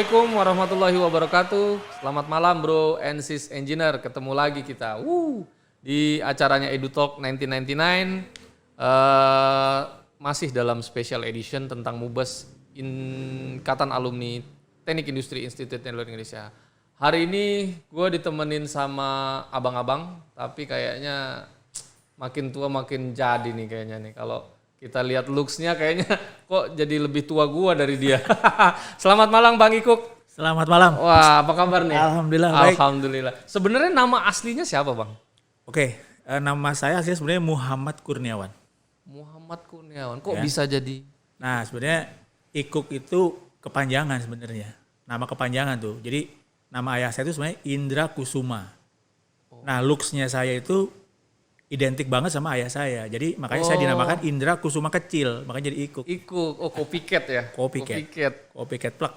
Assalamualaikum warahmatullahi wabarakatuh. Selamat malam bro and sis engineer. Ketemu lagi kita di acaranya EduTalk 1999. Masih dalam special edition tentang MUBAS Ikatan Alumni Teknik Industri Institut Teknologi Indonesia. Hari ini gue ditemenin sama abang-abang, tapi kayaknya makin tua makin jadi nih kayaknya nih. Kalau kita lihat looks-nya kayaknya kok jadi lebih tua gua dari dia. Selamat malam Bang Ikuk. Selamat malam. Wah, apa kabar nih? Alhamdulillah baik. Alhamdulillah. Sebenarnya nama aslinya siapa, Bang? Oke, nama saya aslinya sebenarnya Muhammad Kurniawan. Muhammad Kurniawan. Kok Ya. bisa jadi? Nah, sebenarnya Ikuk itu kepanjangan sebenarnya. Nama kepanjangan tuh. Jadi nama ayah saya itu sebenarnya Indra Kusuma. Nah, looks-nya saya itu identik banget sama ayah saya. Jadi makanya saya dinamakan Indra Kusuma kecil, makanya jadi Ikuk. Ikuk. Oh, copycat ya? Copycat plug.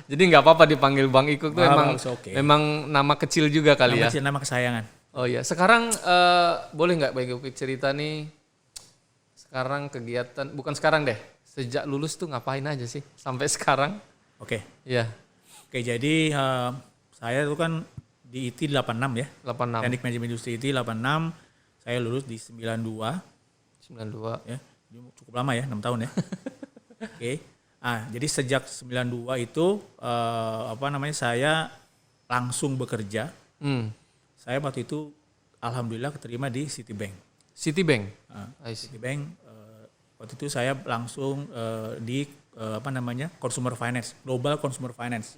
Jadi nggak apa-apa dipanggil Bang Ikuk tuh memang nama kecil juga kali ya? Nama kesayangan. Oh iya, sekarang boleh nggak Bang Ikuk cerita nih, sekarang kegiatan, bukan sekarang deh, sejak lulus tuh ngapain aja sih sampai sekarang? Oke. Iya. Oke, jadi saya tuh kan di IT 86 ya. 86. Teknik Manajemen Industri IT 86. Saya lulus di 92. 92. Ya, cukup lama ya, 6 tahun ya. Oke. Jadi sejak 92 itu saya langsung bekerja. Saya waktu itu alhamdulillah keterima di Citibank. Citibank. Citibank waktu itu saya langsung di Consumer Finance, Global Consumer Finance.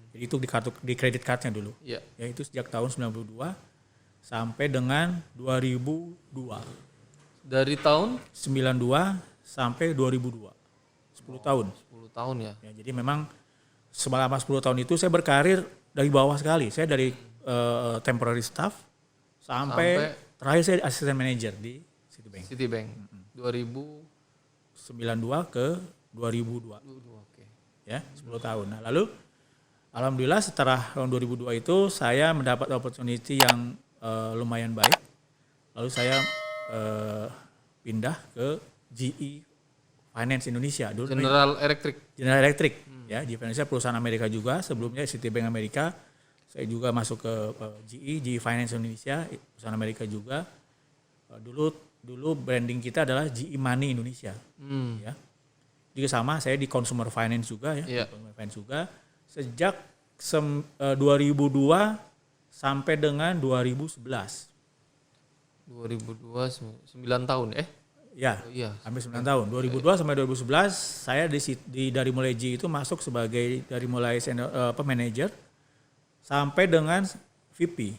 Jadi itu di credit cardnya dulu. Iya. Ya itu sejak tahun 92 sampai dengan 2002. Dari tahun 92 sampai 2002. 10 tahun. 10 tahun ya. Ya, jadi memang selama 10 tahun itu saya berkarir dari bawah sekali. Saya dari temporary staff sampai terakhir saya asisten manager di Citibank. Citibank. 92 ke 2002. Oke. Ya, 10 tahun. Nah, lalu alhamdulillah setelah tahun 2002 itu saya mendapat opportunity yang lumayan baik. Lalu saya pindah ke GE Finance Indonesia. Dulu General Electric. Ya, GE Finance perusahaan Amerika juga. Sebelumnya Citibank Amerika. Saya juga masuk ke GE Finance Indonesia, perusahaan Amerika juga. Dulu branding kita adalah GE Money Indonesia. Ya. Juga sama, saya di Consumer Finance juga ya. Yeah. Consumer Finance juga. Sejak 2002 sampai dengan 2011. 2002 9 tahun Ya. Oh, iya. Hampir 9 tahun. 2002 sampai 2011 saya dari mulai G itu masuk sebagai dari mulai manager sampai dengan VP.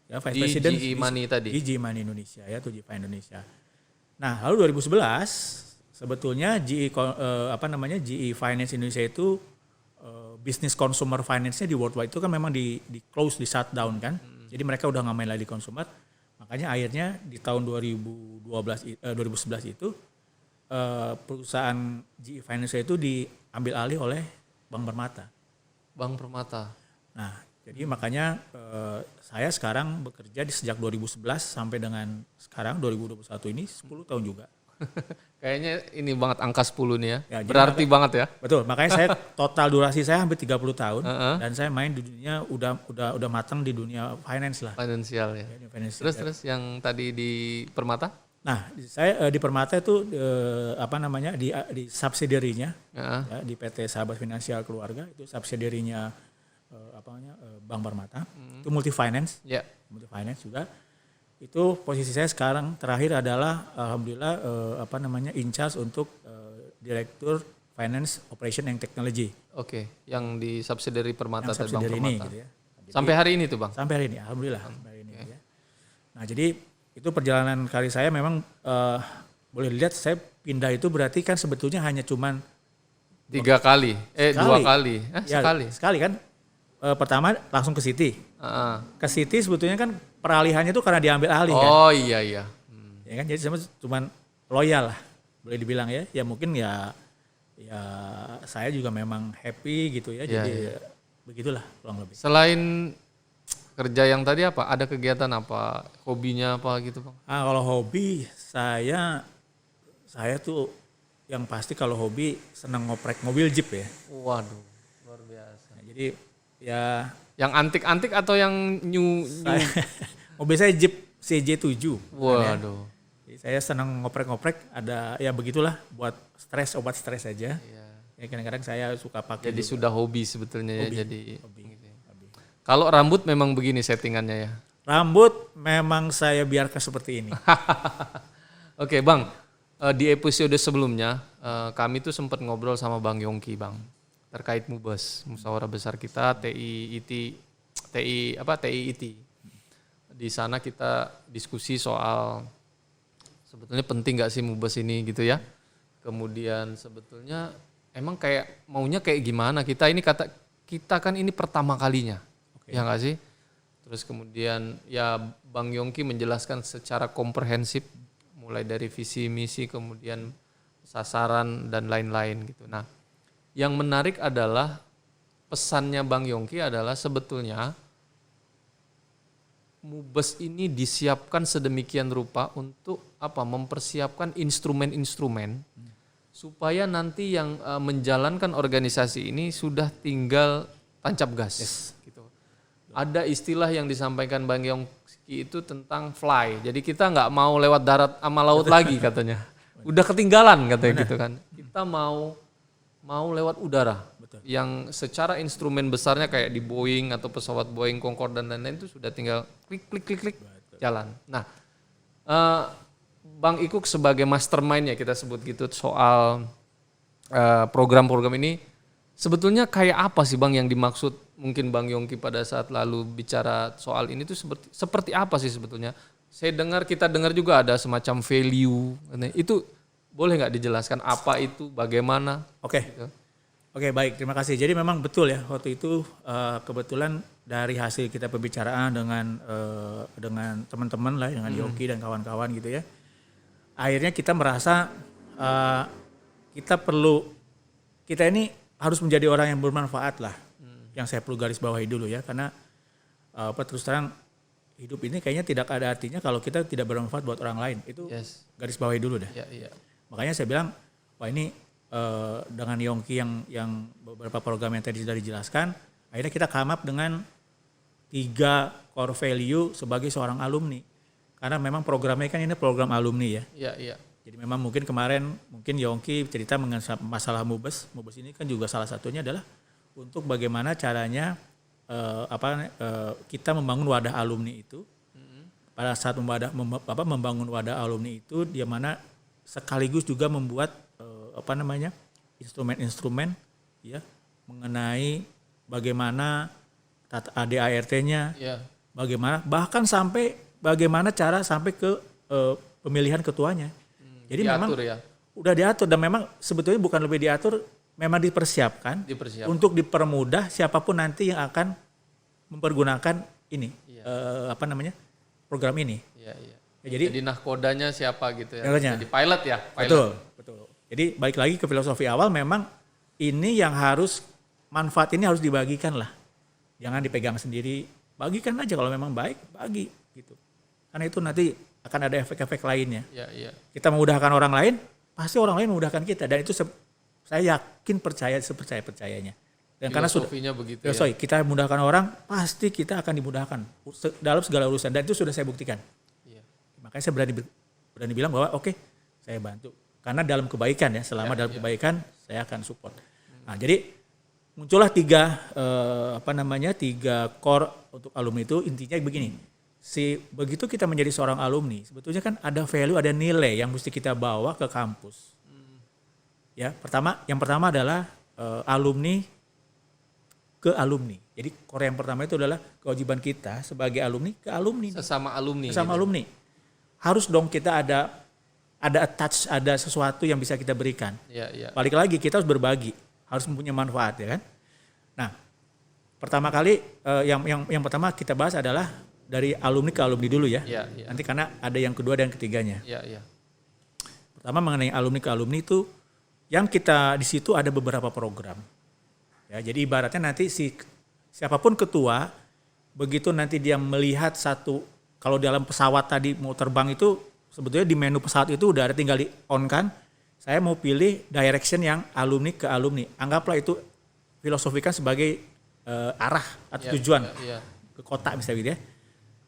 Ya, Vice President GE Money tadi. Di GE Money Indonesia ya, tuh GE Indonesia. Nah, lalu 2011 sebetulnya GE Finance Indonesia itu bisnis consumer finance-nya di worldwide itu kan memang di close, di shutdown kan. Jadi mereka udah nggak main lagi consumer. Makanya akhirnya di tahun 2011 itu perusahaan GE Finance itu diambil alih oleh Bank Permata. Nah, jadi makanya saya sekarang bekerja sejak 2011 sampai dengan sekarang 2021 ini 10 tahun juga. Kayaknya ini banget angka 10 nih ya. Berarti banget ya. Betul, makanya saya total durasi saya hampir 30 tahun dan saya main di dunia udah matang di dunia finance lah. Finansial ya. Terus yang tadi di Permata? Nah, saya di Permata itu di subsidiary-nya ya, di PT Sahabat Finansial Keluarga itu subsidiary-nya Bank Permata. Itu multi finance. Ya. Multi finance juga. Itu posisi saya sekarang terakhir adalah alhamdulillah in charge untuk Direktur Finance Operation and Technology. Oke, yang di subsidiary Permata tadi Bank Permata. Ini, gitu ya. Sampai hari ini tuh Bang? Sampai hari ini, alhamdulillah. Ya. Nah, jadi itu perjalanan karir saya memang boleh dilihat saya pindah itu berarti kan sebetulnya hanya cuman 2 kali. Sekali kan. Pertama langsung ke Citi. Ke Citi sebetulnya kan peralihannya itu karena diambil alih kan. Oh iya. Ya kan, jadi sama cuman loyal lah boleh dibilang ya. Ya mungkin ya saya juga memang happy gitu ya. Jadi begitulah kurang lebih. Selain kerja yang tadi apa? Ada kegiatan apa? Hobinya apa gitu Bang? Kalau hobi saya tuh yang pasti kalau hobi senang ngoprek mobil Jeep ya. Waduh, luar Luar biasa. Nah, jadi ya Yang antik-antik atau yang new? mobil saya Jeep CJ7. Waduh. Jadi saya senang ngoprek-ngoprek, ada ya begitulah buat stres, obat stres aja. Iya. Ya kadang-kadang saya suka pakai. Jadi sudah hobi sebetulnya ya jadi. Hobi. Kalau rambut memang begini settingannya ya. Rambut memang saya biarkan seperti ini. Oke Bang, di episode sebelumnya kami tuh sempat ngobrol sama Bang Yongki Bang terkait Mubes, musyawarah besar kita TIIT. Di sana kita diskusi soal sebetulnya penting nggak sih Mubes ini gitu ya. Kemudian sebetulnya emang kayak maunya kayak gimana kita kan ini pertama kalinya, ya nggak sih? Terus kemudian ya Bang Yongki menjelaskan secara komprehensif mulai dari visi misi kemudian sasaran dan lain-lain gitu. Nah, yang menarik adalah pesannya Bang Yongki adalah sebetulnya Mubes ini disiapkan sedemikian rupa untuk mempersiapkan instrumen-instrumen supaya nanti yang menjalankan organisasi ini sudah tinggal tancap gas. Gitu. Ada istilah yang disampaikan Bang Yongki itu tentang fly. Jadi kita nggak mau lewat darat sama laut lagi katanya. Udah ketinggalan katanya gitu kan. Kita mau lewat udara. Betul. Yang secara instrumen besarnya kayak di Boeing atau pesawat Boeing Concorde dan lain-lain itu sudah tinggal klik jalan. Nah, Bang Ikuk sebagai mastermind ya kita sebut gitu soal program-program ini sebetulnya kayak apa sih Bang yang dimaksud mungkin Bang Yongki pada saat lalu bicara soal ini tuh seperti apa sih sebetulnya? Kita dengar juga ada semacam value. Itu boleh nggak dijelaskan apa itu, bagaimana? Oke. Gitu. Oke, baik, terima kasih. Jadi memang betul ya waktu itu kebetulan dari hasil kita pembicaraan dengan teman-teman lah, dengan Yongki dan kawan-kawan gitu ya. Akhirnya kita merasa kita ini harus menjadi orang yang bermanfaat lah. Yang saya perlu garis bawahi dulu ya, karena terus terang hidup ini kayaknya tidak ada artinya kalau kita tidak bermanfaat buat orang lain. Itu garis bawahi dulu deh. Iya. Makanya saya bilang, wah ini dengan Yongki yang beberapa program yang tadi sudah dijelaskan, akhirnya kita come up dengan 3 core value sebagai seorang alumni. Karena memang programnya kan ini program alumni ya. Iya. Jadi memang mungkin Yongki cerita mengenai masalah Mubes. Mubes ini kan juga salah satunya adalah untuk bagaimana caranya kita membangun wadah alumni itu. Pada saat membangun wadah alumni itu, di mana sekaligus juga membuat instrumen-instrumen ya mengenai bagaimana ADART-nya, bagaimana bahkan sampai bagaimana cara sampai ke pemilihan ketuanya. Jadi diatur, memang udah diatur dan memang sebetulnya bukan lebih diatur, memang dipersiapkan. Untuk dipermudah siapapun nanti yang akan mempergunakan ini program ini. Iya. Jadi nahkodanya siapa gitu ya? Jadi pilot ya. Betul. Jadi balik lagi ke filosofi awal, memang ini yang manfaat ini harus dibagikan lah. Jangan dipegang sendiri, bagikan aja kalau memang baik, bagi gitu. Karena itu nanti akan ada efek-efek lainnya. Iya. Kita memudahkan orang lain, pasti orang lain memudahkan kita, dan itu saya yakin sepercaya-percayanya. Dan karena sudah begitu kita memudahkan orang, pasti kita akan dimudahkan dalam segala urusan, dan itu sudah saya buktikan. Iya. Makanya saya berani bilang bahwa oke, saya bantu. Karena dalam kebaikan ya, selama dalam kebaikan saya akan support. Nah, jadi muncullah 3 core untuk alumni itu. Intinya begini, begitu kita menjadi seorang alumni, sebetulnya kan ada value, ada nilai yang mesti kita bawa ke kampus. Ya, yang pertama adalah alumni ke alumni. Jadi core yang pertama itu adalah kewajiban kita sebagai alumni ke alumni. Sesama alumni. Alumni. Harus dong kita ada attach, ada sesuatu yang bisa kita berikan. Iya. Balik lagi, kita harus berbagi, harus mempunyai manfaat ya kan. Nah, pertama kali yang pertama kita bahas adalah dari alumni ke alumni dulu ya. Iya. Nanti karena ada yang kedua dan ketiganya. Iya. Pertama mengenai alumni ke alumni itu, yang kita di situ ada beberapa program. Ya, jadi ibaratnya nanti siapapun ketua, begitu nanti dia melihat kalau dalam pesawat tadi mau terbang itu, sebetulnya di menu pesawat itu udah ada, tinggal di on kan. Saya mau pilih direction yang alumni ke alumni. Anggaplah itu filosofikan sebagai arah atau Iya, tujuan iya. ke kota misalnya gitu ya.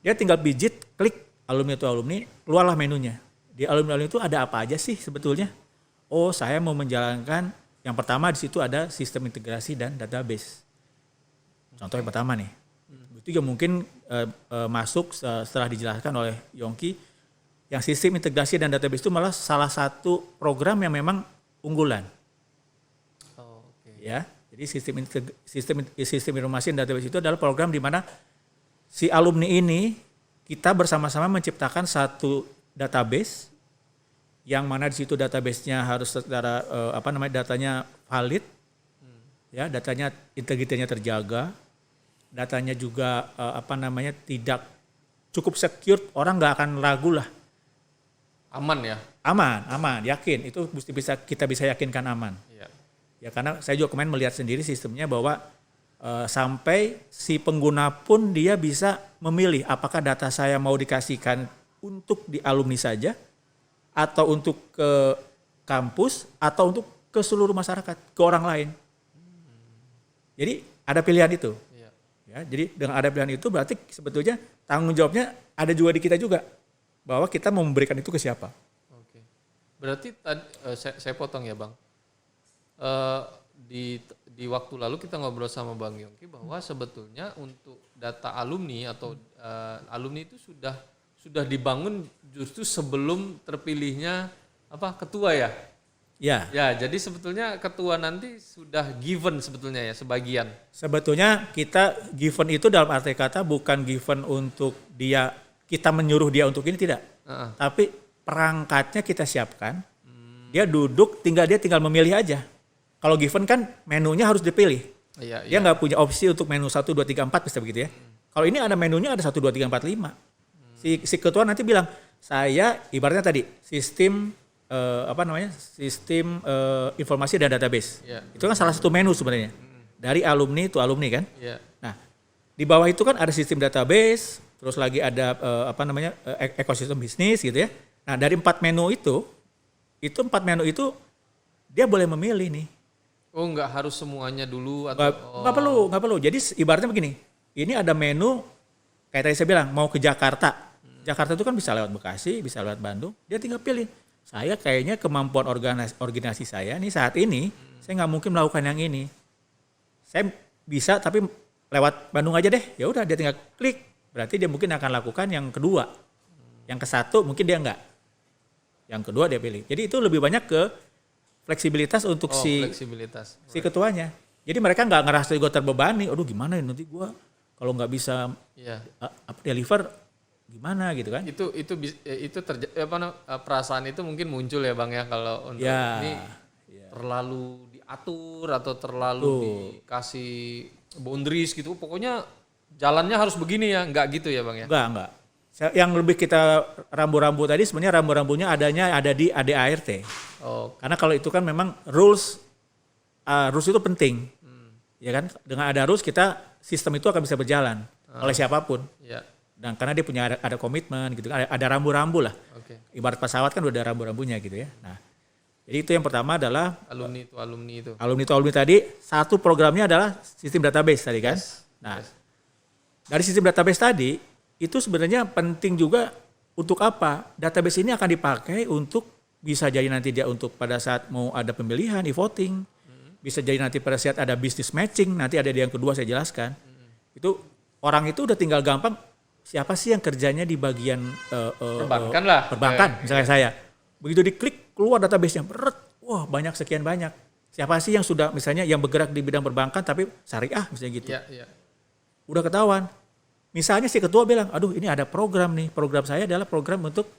Dia tinggal pijit, klik alumni itu alumni, keluarlah menunya. Di alumni itu ada apa aja sih sebetulnya? Oh, saya mau menjalankan yang pertama di situ ada sistem integrasi dan database. Contoh yang pertama nih. Itu juga mungkin masuk setelah dijelaskan oleh Yongki, yang sistem integrasi dan database itu malah salah satu program yang memang unggulan. Oh, oke. Ya, jadi sistem informasi dan database itu adalah program di mana si alumni ini kita bersama-sama menciptakan satu database yang mana di situ database-nya harus secara datanya valid, ya, datanya integritasnya terjaga, datanya juga tidak cukup secure, orang nggak akan ragu lah. Aman ya? Aman, yakin itu kita bisa yakinkan aman. Iya. Ya karena saya juga kemarin melihat sendiri sistemnya bahwa sampai si pengguna pun dia bisa memilih apakah data saya mau dikasihkan untuk di alumni saja atau untuk ke kampus atau untuk ke seluruh masyarakat, ke orang lain. Jadi ada pilihan itu. Iya. Ya, jadi dengan ada pilihan itu berarti sebetulnya tanggung jawabnya ada juga di kita juga bahwa kita mau memberikan itu ke siapa. Oke. Berarti tadi saya potong ya, Bang. Di waktu lalu kita ngobrol sama Bang Yongki bahwa sebetulnya untuk data alumni atau alumni itu sudah dibangun justru sebelum terpilihnya ketua ya. Ya. Ya, jadi sebetulnya ketua nanti sudah given sebetulnya ya sebagian. Sebetulnya kita given itu dalam arti kata bukan given untuk kita menyuruh dia untuk ini tidak. Tapi perangkatnya kita siapkan. Dia duduk dia tinggal memilih aja. Kalau given kan menunya harus dipilih. Iya, Dia nggak punya opsi untuk menu 1, 2, 3, 4 bisa begitu ya. Kalau ini ada menunya ada 1, 2, 3, 4, 5. Si ketua nanti bilang, saya ibaratnya tadi sistem sistem informasi dan database. Iya. Itu kan salah satu menu sebenarnya. Dari alumni to alumni kan. Iya. Nah, di bawah itu kan ada sistem database, terus lagi ada ekosistem bisnis gitu ya. Nah, dari 4 menu itu 4 menu itu dia boleh memilih nih. Oh, nggak harus semuanya dulu atau Nggak perlu. Jadi ibaratnya begini, ini ada menu kayak tadi saya bilang mau ke Jakarta. Jakarta itu kan bisa lewat Bekasi, bisa lewat Bandung. Dia tinggal pilih. Saya kayaknya kemampuan organisasi saya nih saat ini, saya nggak mungkin melakukan yang ini. Saya bisa tapi lewat Bandung aja deh. Ya udah dia tinggal klik. Berarti dia mungkin akan lakukan yang kedua. Yang ke-1 mungkin dia enggak. Yang kedua dia pilih. Jadi itu lebih banyak ke fleksibilitas untuk si ketuanya. Jadi mereka nggak ngerasa juga terbebani. Aduh gimana ya nanti gue kalau nggak bisa deliver gimana gitu kan? Perasaan itu mungkin muncul ya Bang ya kalau untuk ini terlalu diatur atau terlalu dikasih boundaries gitu. Pokoknya jalannya harus begini ya, nggak gitu ya Bang ya? Enggak. Yang lebih kita rambu-rambu tadi sebenarnya rambu-rambunya ada di ADART. Oh. Karena kalau itu kan memang rules itu penting. Ya kan? Dengan ada rules sistem itu akan bisa berjalan oleh siapapun. Yeah. Dan karena dia punya ada komitmen gitu kan, ada rambu-rambu lah. Okay. Ibarat pesawat kan udah ada rambu-rambunya gitu ya. Nah, jadi itu yang pertama adalah alumni itu. Alumni tadi satu programnya adalah sistem database tadi kan. Yes. Nah, dari sistem database tadi itu sebenarnya penting juga untuk apa? Database ini akan dipakai untuk bisa jadi nanti dia untuk pada saat mau ada pemilihan, e-voting. Bisa jadi nanti pada saat ada business matching, nanti ada yang kedua saya jelaskan. Itu orang itu udah tinggal gampang, siapa sih yang kerjanya di bagian perbankan misalnya saya. Begitu diklik keluar database-nya, wah banyak sekian banyak. Siapa sih yang sudah misalnya yang bergerak di bidang perbankan tapi syariah misalnya gitu. Udah ketahuan. Misalnya si ketua bilang, aduh ini ada program nih, program saya adalah program untuk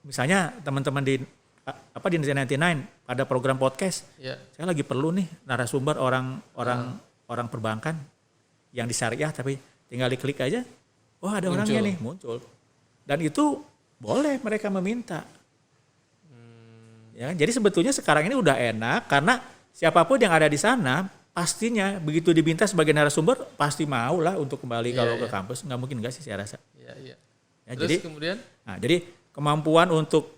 misalnya teman-teman di Indonesia 99 ada program podcast. Saya lagi perlu nih narasumber orang perbankan yang di syariah tapi tinggal diklik aja, wah ada orangnya nih muncul. Dan itu boleh mereka meminta. Ya, jadi sebetulnya sekarang ini udah enak karena siapapun yang ada di sana pastinya begitu diminta sebagai narasumber pasti mau lah untuk kembali kalau ke kampus. Nggak mungkin nggak sih saya rasa. Ya, terus kemudian? Nah, jadi kemampuan untuk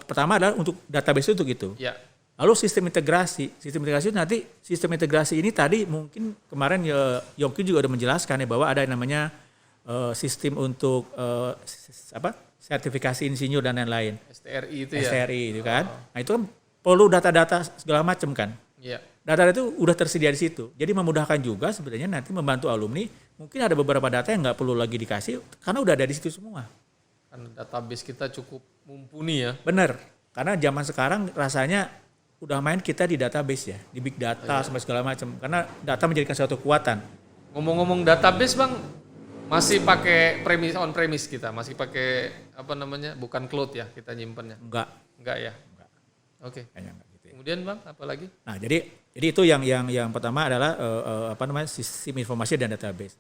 pertama adalah untuk database itu gitu. Ya. Lalu sistem integrasi itu nanti sistem integrasi ini tadi mungkin kemarin Yongki juga udah menjelaskan ya bahwa ada yang namanya sistem untuk sertifikasi insinyur dan lain-lain. STRI itu ya. STRI itu kan. Nah itu kan perlu data-data segala macam kan. Iya. Data itu udah tersedia di situ. Jadi memudahkan juga sebenarnya nanti membantu alumni. Mungkin ada beberapa data yang nggak perlu lagi dikasih karena udah ada di situ semua. Karena database kita cukup mumpuni ya. Bener. Karena zaman sekarang rasanya udah main kita di database ya, di big data sampai segala macam. Karena data menjadikan suatu kekuatan. Ngomong-ngomong database Bang, masih pakai on premise kita, masih pakai bukan cloud ya kita nyimpennya. Enggak ya. Enggak. Oke. Kayaknya enggak gitu ya. Kemudian Bang, apa lagi? Nah, jadi itu yang pertama adalah sistem informasi dan database.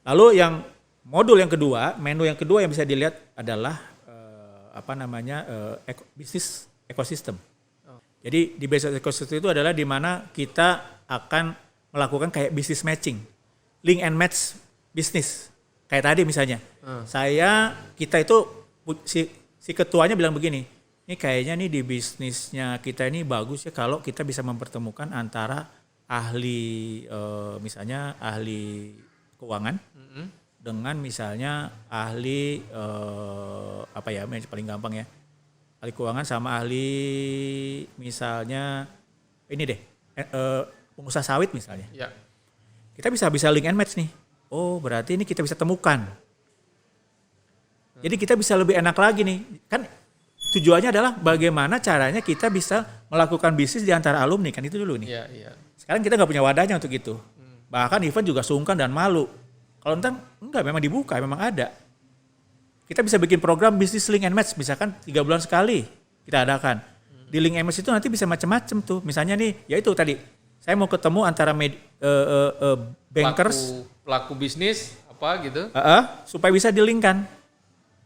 Lalu yang menu yang kedua yang bisa dilihat adalah bisnis ekosistem. Jadi di business ecosystem itu adalah di mana kita akan melakukan kayak business matching, link and match bisnis. Kayak tadi misalnya, kita itu si ketuanya bilang begini, ini kayaknya nih di bisnisnya kita ini bagus ya kalau kita bisa mempertemukan antara ahli misalnya ahli keuangan dengan misalnya ahli paling gampang ya. Ahli keuangan sama ahli misalnya ini deh pengusaha sawit misalnya. Ya. Kita bisa link and match nih. Oh berarti ini kita bisa temukan. Jadi kita bisa lebih enak lagi nih. Kan tujuannya adalah bagaimana caranya kita bisa melakukan bisnis di antara alumni kan itu dulu nih. Iya. Sekarang kita nggak punya wadahnya untuk itu. Bahkan event juga sungkan dan malu. Kalau enggak memang dibuka, memang ada. Kita bisa bikin program bisnis link and match, misalkan 3 bulan sekali kita adakan. Di link and match itu nanti bisa macam-macam tuh. Misalnya nih, ya itu tadi, saya mau ketemu antara bankers, pelaku bisnis apa gitu, supaya bisa di-link-kan.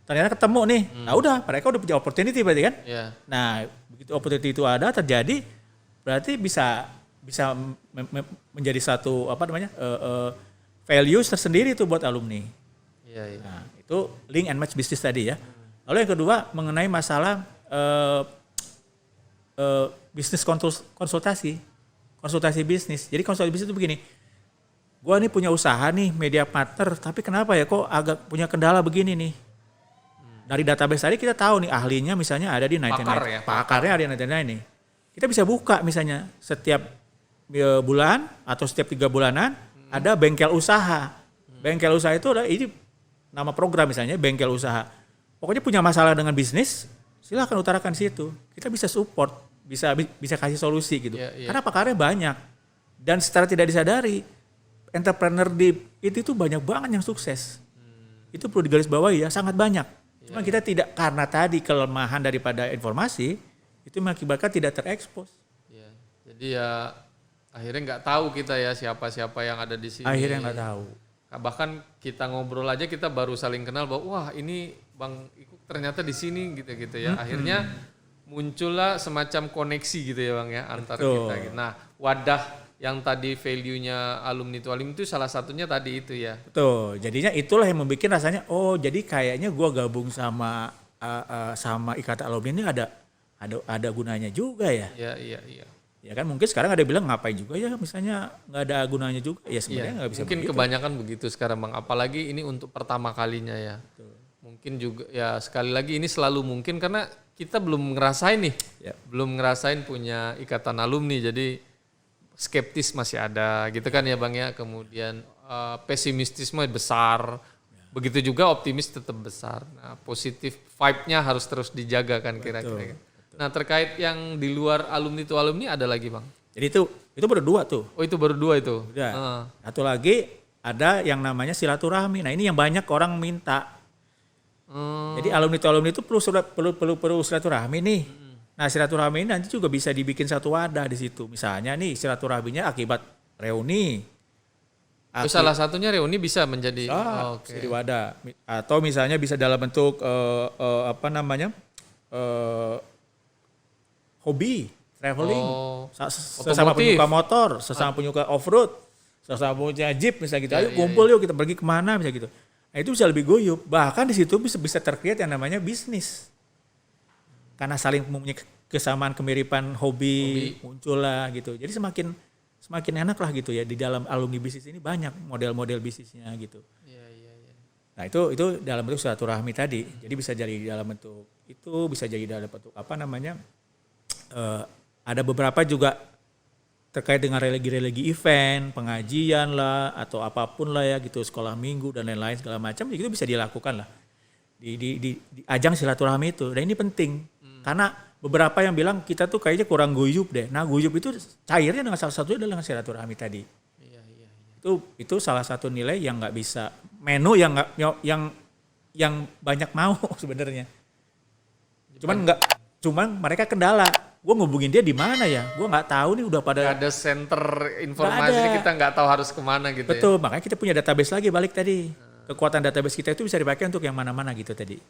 Ternyata ketemu nih, nah udah mereka udah punya opportunity berarti kan. Yeah. Nah begitu opportunity itu ada terjadi, berarti bisa menjadi satu values tersendiri itu buat alumni. Iya. Nah, itu link and match bisnis tadi ya. Lalu yang kedua mengenai masalah bisnis konsultasi bisnis. Jadi konsultasi bisnis itu begini, gua nih punya usaha nih media partner, tapi kenapa ya kok agak punya kendala begini nih? Dari database tadi kita tahu nih ahlinya misalnya ada di 99, pakarnya ada di 99 nih. Kita bisa buka misalnya setiap bulan atau setiap 3 bulanan ada bengkel usaha. Bengkel usaha itu ini nama program misalnya bengkel usaha. Pokoknya punya masalah dengan bisnis, silahkan utarakan di situ. Kita bisa support, bisa kasih solusi gitu. Yeah. Karena pakarnya banyak. Dan secara tidak disadari, entrepreneur di itu banyak banget yang sukses. Itu perlu digarisbawahi ya, sangat banyak. Cuma kita tidak, karena tadi kelemahan daripada informasi, itu mengakibatkan tidak terekspos. Yeah. Jadi ya akhirnya nggak tahu kita ya siapa-siapa yang ada di sini. Akhirnya nggak tahu. Bahkan kita ngobrol aja kita baru saling kenal bahwa wah ini Bang Ikuk ternyata di sini gitu ya. Akhirnya muncullah semacam koneksi gitu ya Bang ya antar kita gitu. Nah, wadah yang tadi value-nya alumni itu salah satunya tadi itu ya. Betul. Jadinya itulah yang membuat rasanya jadi kayaknya gua gabung sama Ikatan Alumni ini ada gunanya juga ya. Iya. Ya kan mungkin sekarang ada yang bilang ngapain juga ya misalnya nggak ada gunanya juga ya sebenarnya nggak bisa mungkin begitu. Kebanyakan begitu sekarang Bang, apalagi ini untuk pertama kalinya ya. Betul. Mungkin juga ya sekali lagi ini selalu mungkin karena kita belum ngerasain nih, belum ngerasain punya ikatan alumni jadi skeptis masih ada gitu kan ya Bang ya, kemudian pesimistisme besar, begitu juga optimis tetap besar. Nah positif vibe-nya harus terus dijaga kan kira-kira. Nah terkait yang di luar alumni itu alumni ada lagi Bang? Jadi itu baru 2 tuh. Oh itu baru 2 itu? Udah. Satu lagi ada yang namanya silaturahmi. Nah ini yang banyak orang minta. Jadi alumni itu perlu silaturahmi nih. Nah silaturahmi ini nanti juga bisa dibikin satu wadah di situ. Misalnya nih silaturahminya akibat reuni. Salah satunya reuni bisa menjadi jadi wadah. Atau misalnya bisa dalam bentuk hobi, traveling, sesama penyuka motor, sesama penyuka off-road, sesama punya jeep misalnya gitu. Ayo kumpul yuk kita pergi kemana misalnya gitu. Nah itu bisa lebih guyup. Bahkan di situ bisa terkreat yang namanya bisnis. Karena saling mempunyai kesamaan kemiripan hobi muncul lah gitu. Jadi semakin enak lah gitu ya, di dalam alumni bisnis ini banyak model-model bisnisnya gitu. Iya, iya, iya. Nah itu dalam bentuk silaturahmi tadi. Jadi bisa jadi dalam bentuk itu, bisa jadi dalam bentuk ada beberapa juga terkait dengan religi-religi event, pengajian lah atau apapun lah ya gitu, sekolah minggu dan lain-lain segala macam, itu bisa dilakukan lah di ajang silaturahmi itu. Dan ini penting karena beberapa yang bilang kita tuh kayaknya kurang guyup deh. Nah guyup itu cairnya dengan salah satunya adalah dengan silaturahmi tadi. Iya, iya, iya. Itu salah satu nilai yang nggak bisa, menu yang nggak yang banyak mau sebenarnya. Cuman mereka kendala. Gue ngubungin dia di mana ya? Gue nggak tahu nih, udah pada Gak ada center informasi, kita nggak taw harus kemana gitu. Betul, makanya kita punya database lagi balik tadi. Kekuatan database kita itu bisa dipakai untuk yang mana-mana gitu tadi.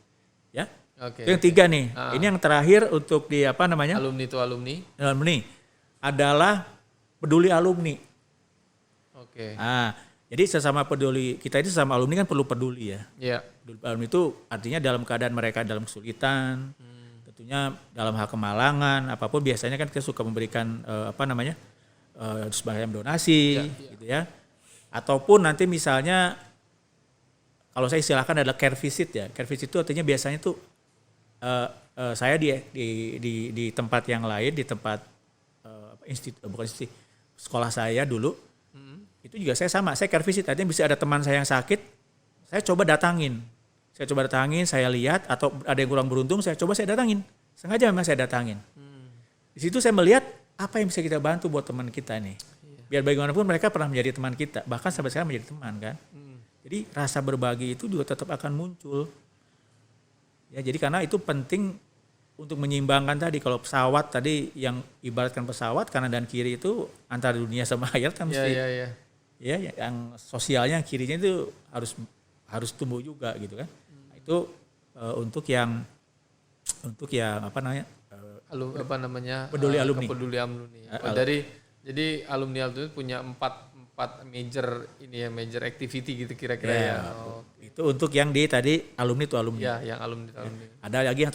Ya. Oke. Itu yang 3 nih. Ini yang terakhir untuk di Alumni itu alumni. Alumni adalah peduli alumni. Oke. Jadi kita itu sesama alumni kan perlu peduli ya. Iya. Peduli alumni itu artinya dalam keadaan mereka dalam kesulitan, tentunya dalam hal kemalangan, apapun biasanya kan kita suka memberikan semacam donasi gitu ya. Ataupun nanti misalnya kalau saya istilahkan adalah care visit ya. Care visit itu artinya biasanya tuh saya di tempat yang lain, di tempat sekolah saya dulu, itu juga saya care visit. Artinya bisa ada teman saya yang sakit, saya coba datangin, saya lihat, atau ada yang kurang beruntung, saya datangin. Sengaja memang saya datangin. Di situ saya melihat apa yang bisa kita bantu buat teman kita nih. Biar bagaimanapun mereka pernah menjadi teman kita, bahkan sampai sekarang menjadi teman kan. Jadi rasa berbagi itu juga tetap akan muncul. Ya, jadi karena itu penting untuk menyeimbangkan tadi. Kalau pesawat tadi yang ibaratkan pesawat kanan dan kiri itu antara dunia sama akhirat kan mesti. Ya, yang sosialnya kirinya itu harus tumbuh juga gitu kan. Itu untuk yang peduli alumni. Peduli alumni. Jadi alumni itu punya empat major activity gitu kira-kira ya. Itu untuk yang tadi alumni itu alumni. Ya, yang alumni itu alumni. Ada lagi yang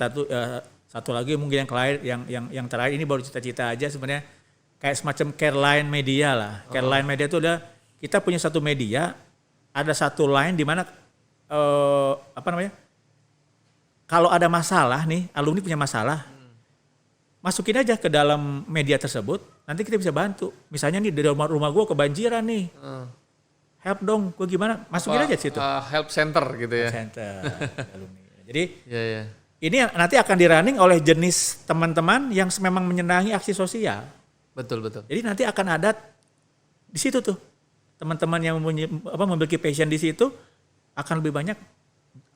satu lagi mungkin yang terakhir, ini baru cita-cita aja sebenarnya, kayak semacam Careline Media lah. Careline Media itu adalah kita punya satu media, ada satu line di mana kalau ada masalah nih, alumni punya masalah, masukin aja ke dalam media tersebut, nanti kita bisa bantu. Misalnya nih dari rumah gue kebanjiran nih, help dong, gue gimana? Masukin aja di situ. Help center gitu ya. Center alumni. Jadi ini nanti akan dirunning oleh jenis teman-teman yang memang menyenangi aksi sosial. Betul. Jadi nanti akan ada di situ tuh teman-teman yang memiliki passion di situ akan lebih banyak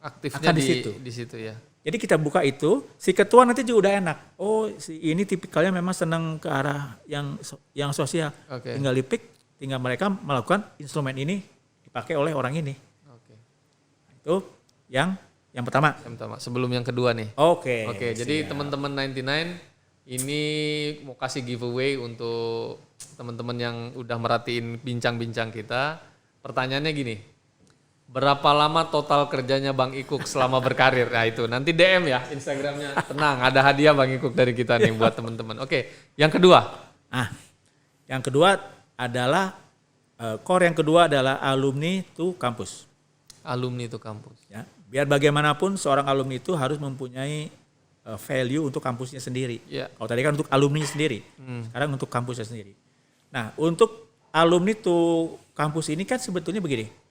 aktifnya di situ ya. Jadi kita buka itu, si ketua nanti juga udah enak. Oh, si ini tipikalnya memang senang ke arah yang sosial. Tinggal dipik, tinggal mereka melakukan instrumen ini dipakai oleh orang ini. Itu yang pertama. Yang pertama, sebelum yang kedua nih. Oke, jadi teman-teman 99 ini mau kasih giveaway untuk teman-teman yang udah merhatiin bincang-bincang kita. Pertanyaannya gini. Berapa lama total kerjanya Bang Ikuk selama berkarir? Nah itu nanti DM ya Instagramnya. Tenang, ada hadiah Bang Ikuk dari kita nih buat teman-teman. Oke, yang kedua. Yang kedua adalah core yang kedua adalah alumni to kampus. Alumni to kampus. Ya, biar bagaimanapun seorang alumni itu harus mempunyai value untuk kampusnya sendiri. Kalau tadi kan untuk alumni sendiri, sekarang untuk kampusnya sendiri. Nah, untuk alumni to kampus ini kan sebetulnya begini.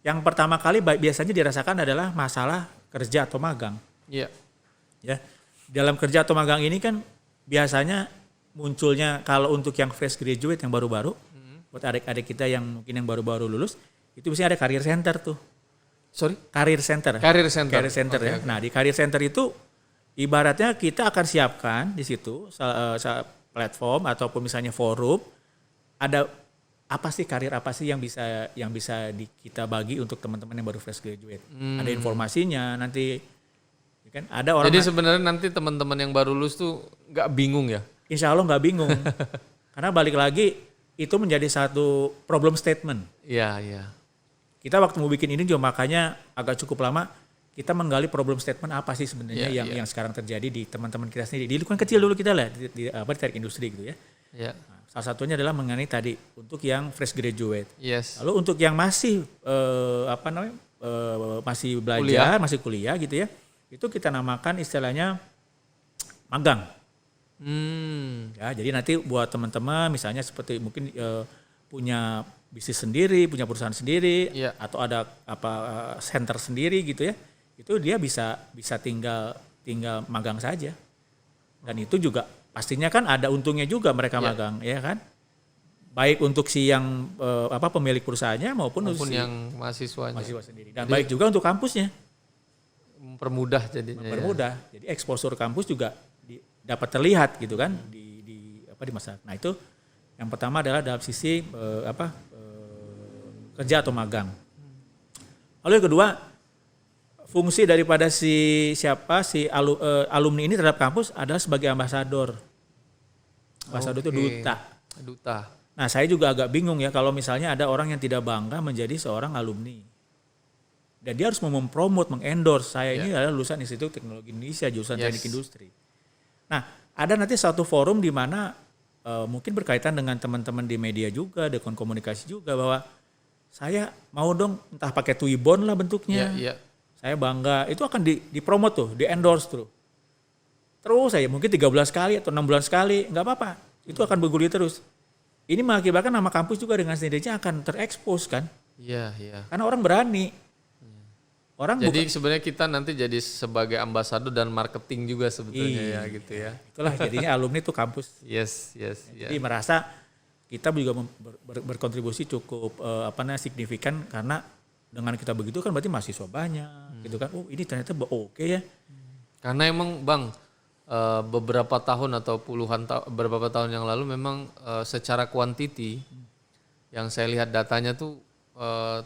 Yang pertama kali biasanya dirasakan adalah masalah kerja atau magang. Iya. Ya. Dalam kerja atau magang ini kan biasanya munculnya kalau untuk yang fresh graduate yang baru-baru, buat adik-adik kita yang mungkin yang baru-baru lulus, itu biasanya ada career center tuh. Sorry? Career center. Career center ya. Nah, di career center itu ibaratnya kita akan siapkan di situ platform ataupun misalnya forum, ada karir apa sih yang bisa kita bagi untuk teman-teman yang baru fresh graduate. Ada informasinya nanti, kan ada orang. Jadi sebenarnya nanti teman-teman yang baru lulus tuh nggak bingung ya? Insya Allah nggak bingung, karena balik lagi itu menjadi satu problem statement. Iya. Kita waktu mau bikin ini juga makanya agak cukup lama. kita menggali problem statement apa sih sebenarnya Iya, yang sekarang terjadi di teman-teman kita sendiri. Di lingkungan kecil dulu kita lah, di teknik industri gitu ya. Ya. Nah, salah satunya adalah mengenai tadi untuk yang fresh graduate. Yes. Lalu untuk yang masih masih belajar, masih kuliah gitu ya, itu kita namakan istilahnya magang. Ya, jadi nanti buat teman-teman misalnya seperti mungkin punya bisnis sendiri, punya perusahaan sendiri, Iya. atau ada center sendiri gitu ya, itu dia bisa tinggal magang saja. Dan itu juga pastinya kan ada untungnya juga mereka magang, ya kan? Baik untuk si yang pemilik perusahaannya maupun Maupun si yang mahasiswa sendiri. Dan baik juga untuk kampusnya. mempermudah jadinya. Mempermudah. Jadi exposure kampus juga dapat terlihat gitu kan di masyarakat. Nah, itu yang pertama adalah dalam sisi kerja atau magang. Lalu yang kedua, fungsi daripada alumni ini terhadap kampus adalah sebagai ambasador. Ambasador itu duta. Nah, saya juga agak bingung ya kalau misalnya ada orang yang tidak bangga menjadi seorang alumni. Dan dia harus mempromot, mengendorse saya ini adalah lulusan Institut Teknologi Indonesia, jurusan Teknik Industri. Nah, ada nanti satu forum di mana mungkin berkaitan dengan teman-teman di media juga, dengan komunikasi juga bahwa saya mau dong entah pakai Twibbon lah bentuknya. Saya bangga, itu akan dipromot tuh, di-endorse terus saya mungkin 13 kali atau 6 bulan sekali, nggak apa-apa. Itu akan bergulir terus. Ini mengakibatkan nama kampus juga dengan sendirinya akan terekspos kan. Iya. Karena orang berani. Jadi sebenarnya kita nanti jadi sebagai ambasador dan marketing juga sebetulnya gitu ya. Itulah jadinya alumni itu kampus. Yes. Jadi merasa kita juga berkontribusi cukup signifikan karena dengan kita begitu kan berarti mahasiswa banyak gitu kan. Oh, ini ternyata oke ya. Karena emang Bang beberapa tahun atau beberapa tahun yang lalu memang secara kuantiti yang saya lihat datanya tuh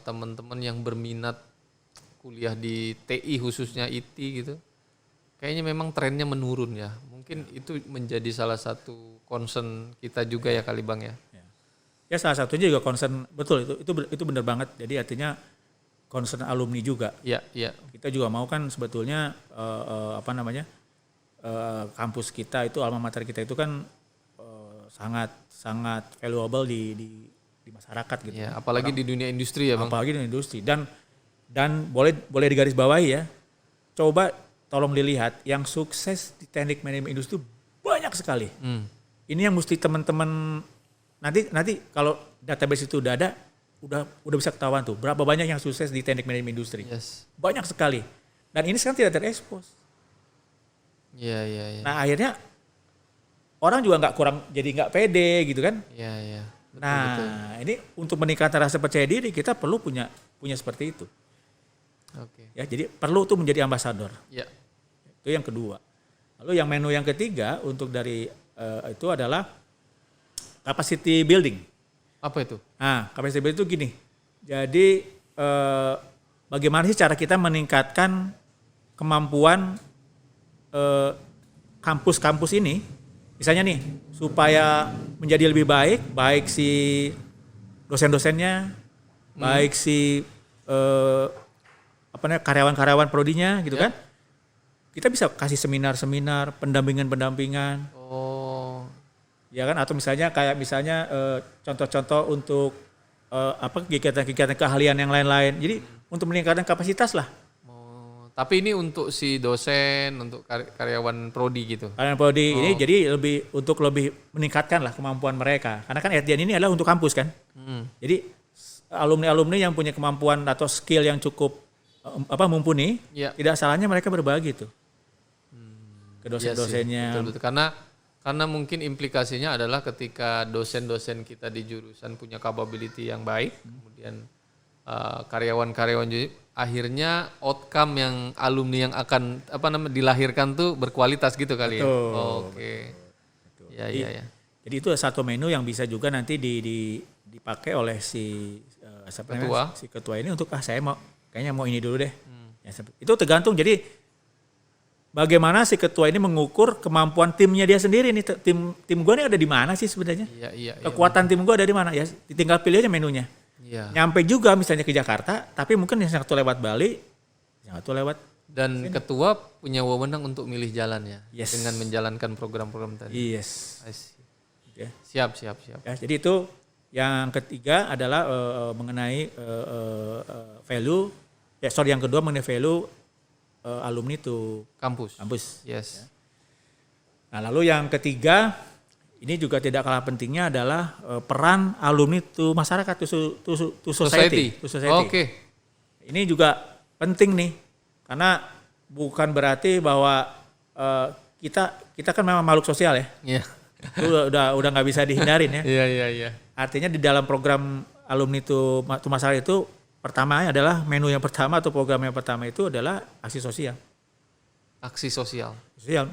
teman-teman yang berminat kuliah di TI khususnya IT gitu, kayaknya memang trennya menurun ya. Mungkin itu menjadi salah satu concern kita juga ya kali Bang ya. Ya salah satunya juga concern, betul itu benar banget. Jadi artinya concern alumni juga. Iya. Kita juga mau kan sebetulnya kampus kita itu alma mater kita itu kan sangat valuable di masyarakat gitu. Ya, apalagi di dunia industri ya Bang. Apalagi di industri dan boleh digarisbawahi ya. Coba tolong dilihat yang sukses di teknik manajemen industri banyak sekali. Ini yang mesti teman-teman nanti kalau database itu udah ada, udah bisa ketahuan tuh berapa banyak yang sukses di teknik manajemen industri. Yes. Banyak sekali. Dan ini sekarang tidak terekspos. Iya. Nah, akhirnya orang juga nggak pede gitu kan. Iya. Betul. Ini untuk meningkatkan rasa percaya diri kita perlu punya seperti itu. Oke. Ya, jadi perlu tuh menjadi ambasador. Ya. Itu yang kedua. Lalu yang menu yang ketiga untuk dari itu adalah capacity building. Apa itu? Nah, capacity building itu gini. Jadi bagaimana sih cara kita meningkatkan kemampuan kampus-kampus ini, misalnya nih, supaya menjadi lebih baik si dosen-dosennya, baik si karyawan-karyawan prodinya gitu kan. Kita bisa kasih seminar-seminar, pendampingan. Oh. Ya kan, atau misalnya contoh-contoh untuk kegiatan-kegiatan keahlian yang lain-lain. Jadi untuk meningkatkan kapasitas lah. Tapi ini untuk si dosen, untuk karyawan prodi gitu. Karyawan prodi ini jadi lebih meningkatkan lah kemampuan mereka. Karena kan RTN ini adalah untuk kampus kan. Jadi alumni-alumni yang punya kemampuan atau skill yang cukup mumpuni, tidak salahnya mereka berbagi tuh ke dosen-dosennya. Betul. Karena mungkin implikasinya adalah ketika dosen-dosen kita di jurusan punya capability yang baik, kemudian karyawan-karyawan juga, akhirnya outcome yang alumni yang akan dilahirkan tuh berkualitas gitu kali. Betul. Ya. Oke. Iya. Jadi itu satu menu yang bisa juga nanti dipakai oleh si ketua ini untuk saya kayaknya mau ini dulu deh. Ya, itu tergantung. Jadi bagaimana si ketua ini mengukur kemampuan timnya dia sendiri nih. Tim gue ini ada di mana sih sebenarnya? Iya. Kekuatan tim gue ada di mana? Ya tinggal pilih aja menunya. Nyampe juga misalnya ke Jakarta, tapi mungkin yang satu lewat Bali, yang satu lewat Dan ketua punya wewenang untuk milih jalan ya, Yes. dengan menjalankan program-program tadi. Yes. I see. Ya. Siap. Ya, jadi itu yang ketiga adalah mengenai value. Yang kedua mengenai value alumni to Kampus. kampus. Yes. Nah, lalu yang ketiga ini juga tidak kalah pentingnya adalah peran alumni to masyarakat, to society. To society. Oke. Ini juga penting nih, karena bukan berarti bahwa kita kan memang makhluk sosial ya. Iya. Itu udah nggak bisa dihindarin ya. Iya. Artinya di dalam program alumni to masyarakat itu pertama adalah menu yang pertama atau program yang pertama itu adalah aksi sosial. Aksi sosial.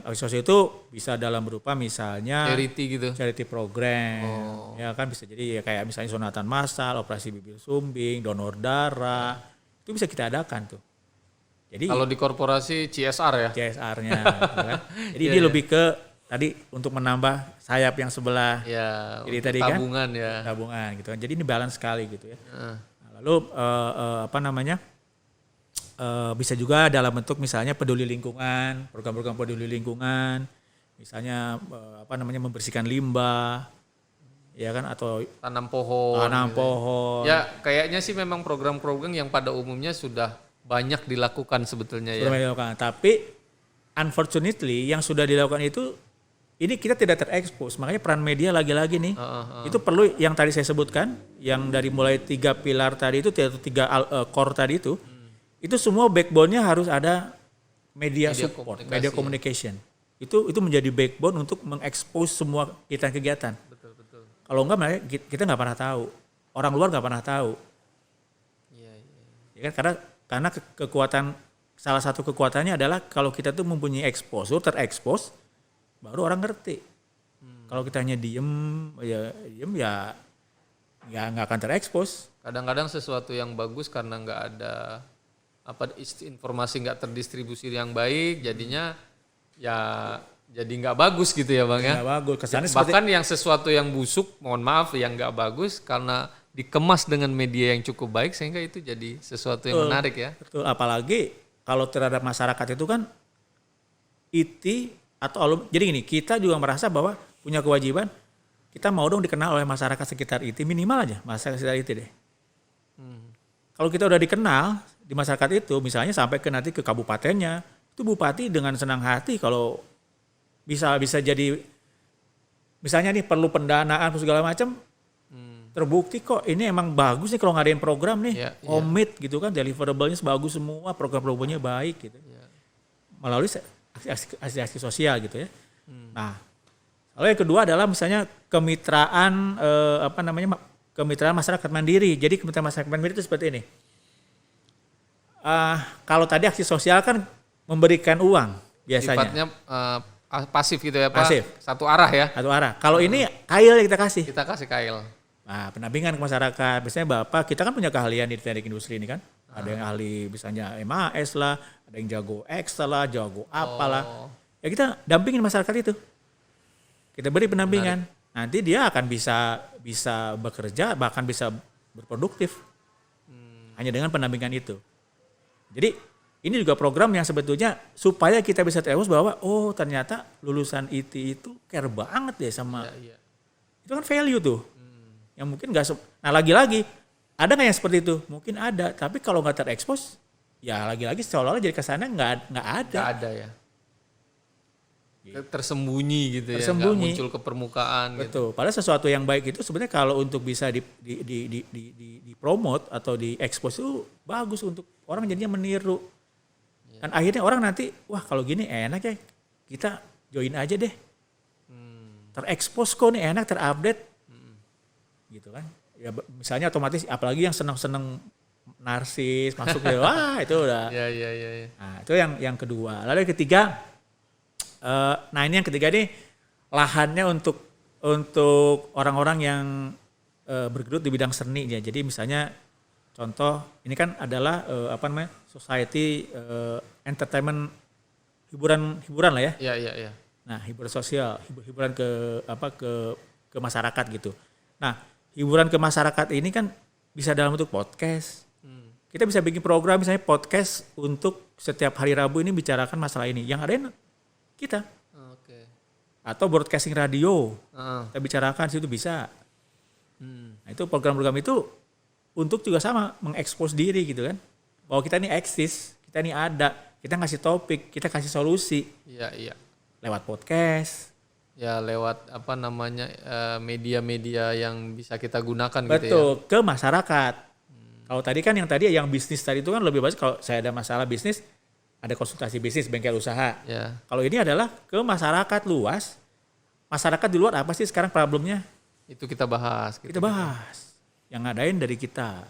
Aksi sosial itu bisa dalam berupa misalnya charity program, ya kan bisa jadi ya kayak misalnya sunatan massal, operasi bibir sumbing, donor darah, itu bisa kita adakan tuh. Jadi kalau di korporasi CSR ya. CSR-nya, gitu kan? Jadi ini lebih ke tadi untuk menambah sayap yang sebelah kiri tadi kan, tabungan ya. Tabungan gitu kan. Jadi ini balance sekali gitu ya. Nah, lalu bisa juga dalam bentuk misalnya peduli lingkungan, program-program peduli lingkungan, misalnya membersihkan limbah, ya kan, atau tanam pohon. Pohon. Ya kayaknya sih memang program-program yang pada umumnya sudah banyak dilakukan sebetulnya ya. Dilakukan. Tapi unfortunately yang sudah dilakukan itu ini kita tidak terekspos, makanya peran media lagi-lagi nih itu perlu yang tadi saya sebutkan, yang dari mulai 3 pilar tadi itu, 3 core tadi itu semua backbone-nya harus ada media support, media communication. Itu menjadi backbone untuk mengekspos semua kegiatan-kegiatan. Betul. Kalau enggak kita nggak pernah tahu, orang luar nggak pernah tahu. Iya. Ya kan, karena salah satu kekuatannya adalah kalau kita tuh mempunyai exposure, terekspos, baru orang ngerti. Kalau kita hanya diem ya nggak akan terekspos. Kadang-kadang sesuatu yang bagus karena nggak ada informasi nggak terdistribusi yang baik, jadinya ya jadi nggak bagus gitu ya Bang ya. Nggak bagus. Kesannya bahkan yang sesuatu yang busuk, mohon maaf, yang nggak bagus karena dikemas dengan media yang cukup baik sehingga itu jadi sesuatu yang menarik ya. Betul, apalagi kalau terhadap masyarakat itu kan IT atau alumni. Jadi gini, kita juga merasa bahwa punya kewajiban, kita mau dong dikenal oleh masyarakat sekitar IT, minimal aja masyarakat sekitar IT deh. Kalau kita udah dikenal di masyarakat itu, misalnya sampai nanti ke kabupatennya, itu bupati dengan senang hati kalau bisa jadi, misalnya nih perlu pendanaan segala macam, terbukti kok ini emang bagus nih kalau ngadain program nih, komit gitu kan, deliverable-nya bagus semua, program-programnya baik gitu, melalui aksi sosial gitu ya. Nah, lalu yang kedua adalah misalnya kemitraan kemitraan masyarakat mandiri. Jadi kemitraan masyarakat mandiri itu seperti ini. Kalau tadi aksi sosial kan memberikan uang biasanya. Sifatnya pasif gitu ya Pak? Pasif. Satu arah ya? Satu arah. Kalau ini kail kita kasih. Kita kasih kail. Nah, pendampingan ke masyarakat. Biasanya Bapak, kita kan punya keahlian di teknik industri ini kan. Ada yang ahli misalnya MAS lah, ada yang jago Excel lah, jago apalah. Ya kita dampingin masyarakat itu. Kita beri pendampingan. Nanti dia akan bisa bekerja, bahkan bisa berproduktif. Hanya dengan pendampingan itu. Jadi ini juga program yang sebetulnya supaya kita bisa terekspos bahwa oh ternyata lulusan IT itu care banget deh sama itu kan value tuh yang mungkin nggak. Nah lagi-lagi ada nggak yang seperti itu? Mungkin ada, tapi kalau nggak terekspos ya lagi-lagi seolah-olah jadi kesannya nggak ada. Nggak ada ya. Tersembunyi gitu ya, nggak muncul ke permukaan. Betul. Gitu. Padahal sesuatu yang baik itu sebenarnya kalau untuk bisa dipromote atau diekspos itu bagus untuk orang jadinya meniru. Dan akhirnya orang nanti, wah kalau gini enak ya, kita join aja deh. Terekspos kok nih enak, terupdate. Gitu kan. Ya misalnya otomatis apalagi yang senang-senang narsis masuk ya, wah itu udah. Iya. Nah, itu yang kedua. Lalu yang ketiga, ini yang ketiga nih lahannya untuk orang-orang yang bergelut di bidang seni ya. Jadi misalnya contoh ini kan adalah society entertainment hiburan lah ya. Iya. Nah, hiburan sosial, hiburan ke masyarakat gitu. Nah, hiburan ke masyarakat ini kan bisa dalam bentuk podcast, kita bisa bikin program misalnya podcast untuk setiap hari Rabu ini bicarakan masalah ini. Yang ada kita. Oke. Atau broadcasting radio. Heeh. Kita bicarakan situ bisa. Nah, itu program-program itu untuk juga sama mengekspos diri gitu kan. Bahwa kita ini eksis, kita ini ada, kita ngasih topik, kita kasih solusi Iya, iya. lewat podcast. Ya lewat apa namanya media-media yang bisa kita gunakan gitu ya. Betul, ke masyarakat. Kalau tadi kan yang bisnis tadi itu kan lebih bagus kalau saya ada masalah bisnis, ada konsultasi bisnis, bengkel usaha. Ya. Kalau ini adalah ke masyarakat luas. Masyarakat di luar apa sih sekarang problemnya? Itu kita bahas gitu. Kita bahas. Yang ngadain dari kita.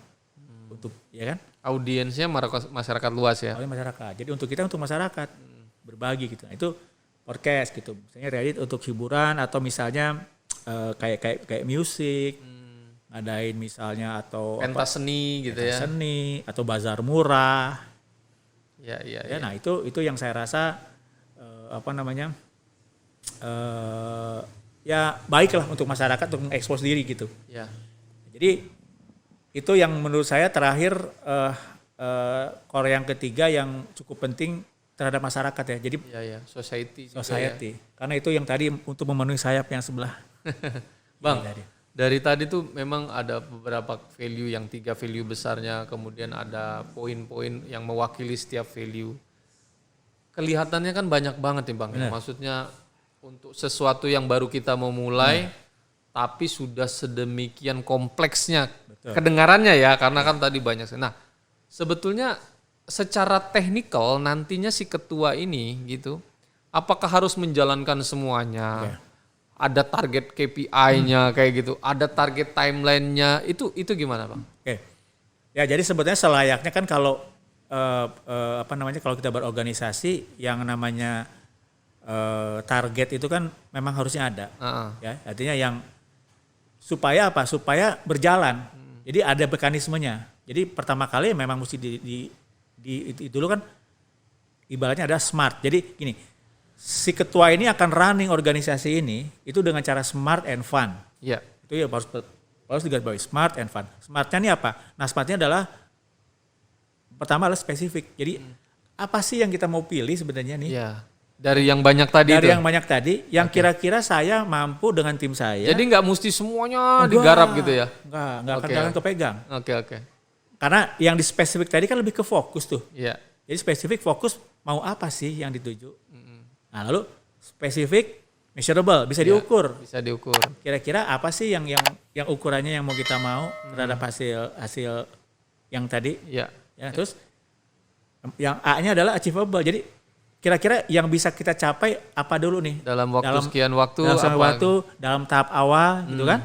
Untuk, ya kan? Audiensnya masyarakat luas ya. Oleh masyarakat. Jadi untuk kita, untuk masyarakat. Berbagi gitu. Nah, itu podcast gitu. Misalnya Reddit untuk hiburan atau misalnya kayak musik. Ngadain misalnya atau Pentas seni gitu ya. seni atau bazar murah. Ya, iya, Ya, iya. nah itu yang saya rasa ya baiklah untuk masyarakat untuk mengekspos diri gitu. Ya. Jadi itu yang menurut saya terakhir core yang ketiga yang cukup penting terhadap masyarakat ya. Jadi Iya, ya. Society juga society. Karena itu yang tadi untuk memenuhi sayap yang sebelah. Bang, Ini tadi. dari tadi tuh memang ada beberapa value, yang 3 value besarnya, kemudian ada poin-poin yang mewakili setiap value. Kelihatannya kan banyak banget nih Bang. Benar. Maksudnya untuk sesuatu yang baru kita mau mulai, tapi sudah sedemikian kompleksnya. Betul. Kedengarannya ya, karena kan tadi banyak. Nah, sebetulnya secara teknikal nantinya si ketua ini gitu, apakah harus menjalankan semuanya? Oke. Ada target KPI-nya kayak gitu, ada target timeline-nya, itu gimana Bang? Oke. Ya jadi sebetulnya selayaknya kan kalau kalau kita berorganisasi yang namanya target itu kan memang harusnya ada. Heeh. Ya, artinya yang supaya apa? Supaya berjalan. Jadi ada mekanismenya. Jadi pertama kali memang mesti itu dulu kan ibaratnya ada smart. Jadi gini, si ketua ini akan running organisasi ini itu dengan cara smart and fun. Iya. Itu ya harus digarisbawahi smart and fun. Smartnya ini apa? Nah, smartnya adalah pertama adalah spesifik. Jadi apa sih yang kita mau pilih sebenarnya nih? Iya. Dari yang banyak tadi Dari itu. yang banyak tadi, yang kira-kira saya mampu dengan tim saya. Jadi nggak mesti semuanya digarap gitu ya? Enggak akan Oke. jalan kepegang. Oke. Karena yang di spesifik tadi kan lebih ke fokus tuh. Iya. Jadi spesifik fokus mau apa sih yang dituju. Nah lalu spesifik measurable bisa Iya, diukur. Bisa diukur. Kira-kira apa sih yang ukurannya yang mau kita mau terhadap hasil yang tadi. Iya. Ya, terus yang A-nya adalah achievable. Jadi kira-kira yang bisa kita capai apa dulu nih? Dalam waktu sekian waktu dalam apa? waktu, dalam tahap awal gitu kan.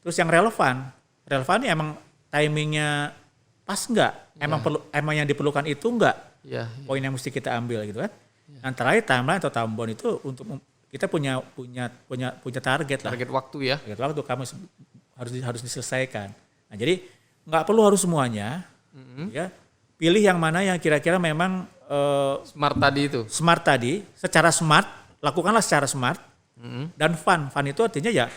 Terus yang relevan. Relevan ini emang timingnya pas enggak? Emang yang diperlukan itu enggak? Iya. Poin yang mesti kita ambil gitu kan. Dan terakhir timeline atau tambon itu untuk kita punya target lah. Target waktu ya. Target waktu kamu harus diselesaikan. Nah, jadi nggak perlu harus semuanya. Ya. Pilih yang mana yang kira-kira memang Smart tadi itu. smart tadi, secara smart, lakukanlah secara smart dan fun. Fun itu artinya ya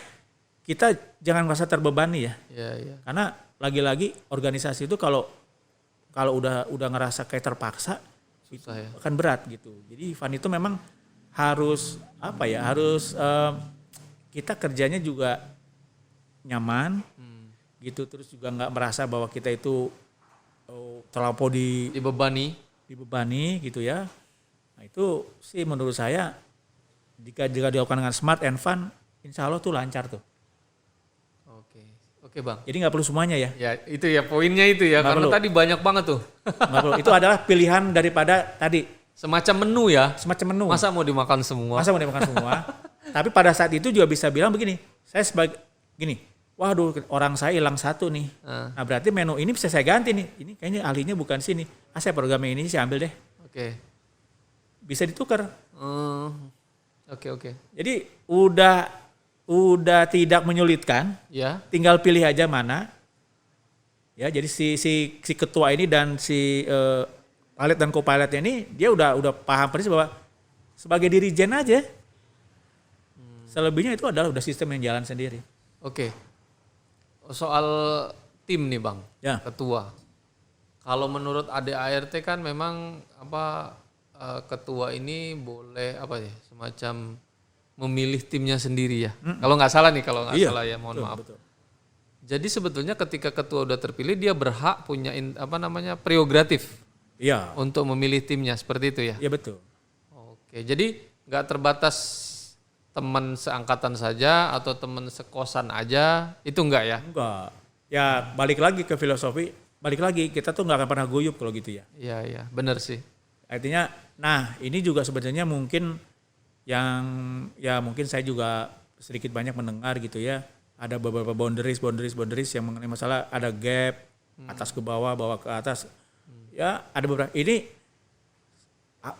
kita jangan merasa terbebani ya. Iya. Karena lagi-lagi organisasi itu kalau udah ngerasa kayak terpaksa Susah ya. akan berat gitu. Jadi fun itu memang harus kita kerjanya juga nyaman gitu, terus juga nggak merasa bahwa kita itu terlampau dibebani gitu ya. Nah itu sih menurut saya jika dilakukan dengan smart and fun, insya Allah tuh lancar tuh. Oke Bang. Jadi nggak perlu semuanya ya. Ya itu ya poinnya itu ya. Nggak Karena perlu. tadi banyak banget tuh. Nggak perlu. Itu adalah pilihan daripada tadi Semacam menu ya. semacam menu. Masa mau dimakan semua? Masa mau dimakan semua? Tapi pada saat itu juga bisa bilang begini, saya sebagai gini, waduh orang saya hilang satu nih. Nah berarti menu ini bisa saya ganti nih. Ini kayaknya ahlinya bukan sini. Saya programnya ini saya ambil deh. Oke. Bisa ditukar. Oke. Jadi udah tidak menyulitkan. Ya. Tinggal pilih aja mana. Ya jadi si ketua ini dan si pilot dan co-pilotnya ini dia udah paham persis bahwa sebagai dirijen aja. Selebihnya itu adalah udah sistem yang jalan sendiri. Oke. Soal tim nih Bang. Ya. Ketua. Kalau menurut ADART kan memang ketua ini boleh semacam memilih timnya sendiri ya. Kalau nggak salah nih, kalau nggak salah ya, mohon maaf. Betul. Jadi sebetulnya ketika ketua udah terpilih dia berhak punya prerogatif untuk memilih timnya, seperti itu ya. Iya betul. Oke, jadi nggak terbatas teman seangkatan saja atau teman sekosan aja, itu enggak ya? Enggak. Ya balik lagi ke filosofi, kita tuh nggak akan pernah guyup kalau gitu ya. Iya, benar sih. Artinya, nah ini juga sebenarnya mungkin mungkin saya juga sedikit banyak mendengar gitu ya, ada beberapa boundaries yang mengenai masalah ada gap atas ke bawah ke atas. Ya ada beberapa ini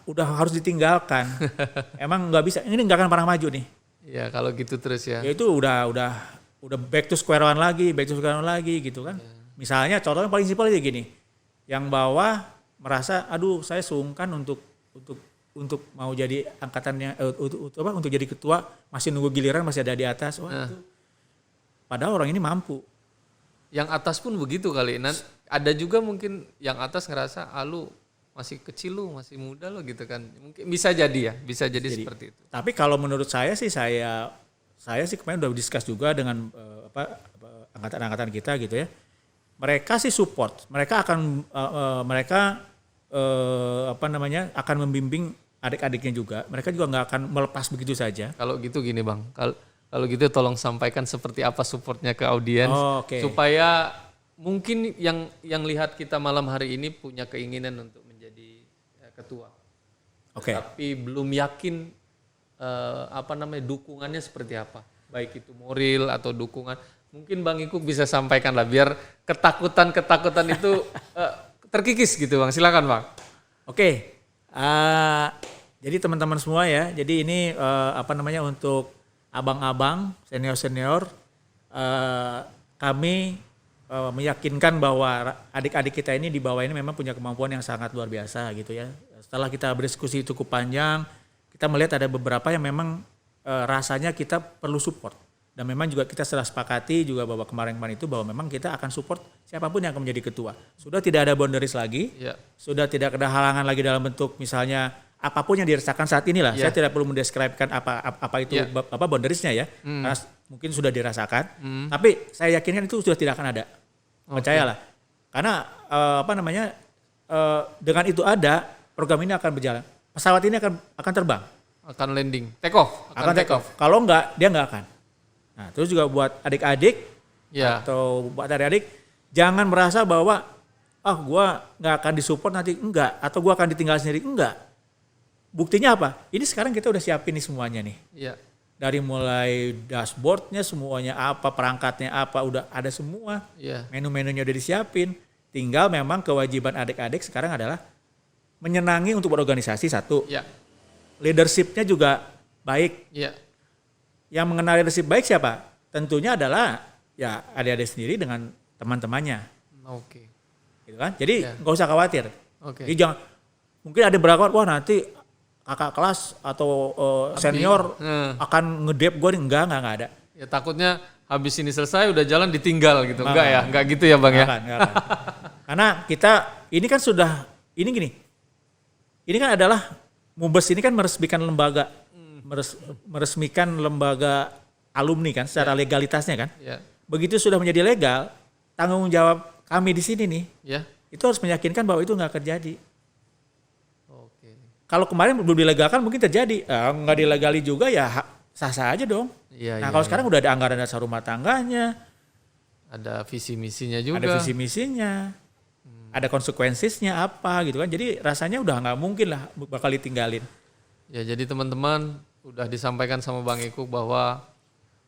udah harus ditinggalkan. Emang nggak bisa, ini nggak akan pernah maju nih. Iya, kalau gitu terus ya. Ya itu udah back to square one lagi gitu kan. Misalnya contohnya paling simpel aja gini, yang bawah merasa aduh saya sungkan untuk mau jadi angkatannya untuk jadi ketua, masih nunggu giliran, masih ada di atas. Wah, itu. Padahal orang ini mampu. Yang atas pun begitu kali. Ada juga mungkin yang atas ngerasa lu masih kecil, lu masih muda lo gitu kan. Mungkin bisa jadi seperti itu. Tapi kalau menurut saya sih kemarin udah discuss juga dengan angkatan kita gitu ya. Mereka sih support. Mereka akan akan membimbing adik-adiknya juga. Mereka juga nggak akan melepas begitu saja. Kalau gitu gini Bang, kalau gitu tolong sampaikan seperti apa supportnya ke audiens supaya mungkin yang lihat kita malam hari ini punya keinginan untuk menjadi ketua. Tapi belum yakin dukungannya seperti apa. Baik itu moral atau dukungan. Mungkin Bang Ikuq bisa sampaikan lah biar ketakutan itu terkikis gitu Bang. Silakan Bang. Oke. Jadi teman-teman semua ya. Jadi ini untuk abang-abang, senior-senior, kami meyakinkan bahwa adik-adik kita ini di bawah ini memang punya kemampuan yang sangat luar biasa gitu ya. Setelah kita berdiskusi cukup panjang, kita melihat ada beberapa yang memang rasanya kita perlu support. Dan memang juga kita setelah sepakati juga bahwa kemarin-kemarin itu bahwa memang kita akan support siapapun yang akan menjadi ketua. Sudah tidak ada boundaries lagi, sudah tidak ada halangan lagi dalam bentuk misalnya apapun yang dirasakan saat inilah. Saya tidak perlu mendeskripsikan apa itu boundariesnya ya, karena mungkin sudah dirasakan. Tapi saya yakinkan itu sudah tidak akan ada. Percayalah, karena dengan itu ada program ini akan berjalan. Pesawat ini akan terbang, akan landing, take off. Kalau enggak, dia enggak akan. Nah, terus juga buat adik-adik atau buat adik-adik, jangan merasa bahwa gua nggak akan disupport nanti, enggak, atau gua akan ditinggal sendiri, enggak. Buktinya apa? Ini sekarang kita udah siapin nih semuanya nih. Iya. Dari mulai dashboardnya semuanya apa, perangkatnya apa, udah ada semua. Iya. Menu-menunya udah disiapin. Tinggal memang kewajiban adik-adik sekarang adalah menyenangi untuk berorganisasi satu. Iya. Leadershipnya juga baik. Iya. Yang mengenal leadership baik siapa? Tentunya adalah ya adik-adik sendiri dengan teman-temannya. Oke. Gitu kan? Jadi nggak usah khawatir. Jadi jangan, mungkin ada berangkat, wah nanti kakak kelas atau senior akan ngedep gue, enggak ada. Ya takutnya habis ini selesai udah jalan ditinggal gitu. Enggak gitu ya Bang ya. Enggak akan. Karena kita ini kan sudah gini. Ini kan adalah Mubes ini kan meresmikan lembaga alumni kan secara legalitasnya kan. Begitu sudah menjadi legal, tanggung jawab kami di sini nih, itu harus meyakinkan bahwa itu nggak terjadi. Kalau kemarin belum dilegalkan mungkin terjadi, nggak dilegali juga ya sah-sah aja dong. Kalau sekarang udah ada anggaran dasar rumah tangganya, ada visi misinya juga. Ada visi misinya, ada konsekuensinya apa gitu kan. Jadi rasanya udah nggak mungkin lah bakal ditinggalin. Ya jadi teman-teman udah disampaikan sama Bang Ikuq bahwa